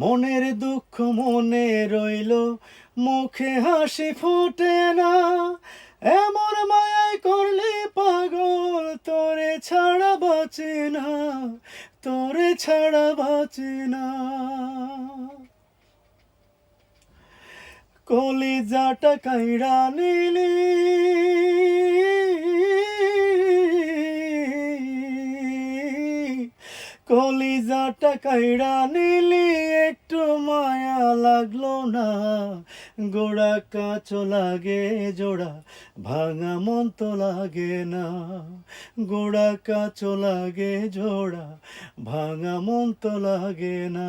মনের দুঃখ মনে রইল, মুখে হাসি ফোটে না। এমন মায়ায় করলি পাগল, তোরে ছাড়া বাঁচি না, তোরে ছাড়া বাঁচি না। কলিজাটা কাইড়া নিলি, কলিজাটা কাইড়া নিলি, একটু মায়া লাগলো না। গোড়া কাঁচো লাগে জোড়া, ভাঙা মন তো লাগে না। গোড়া কাঁচো লাগে জোড়া, ভাঙা মন তো লাগে না।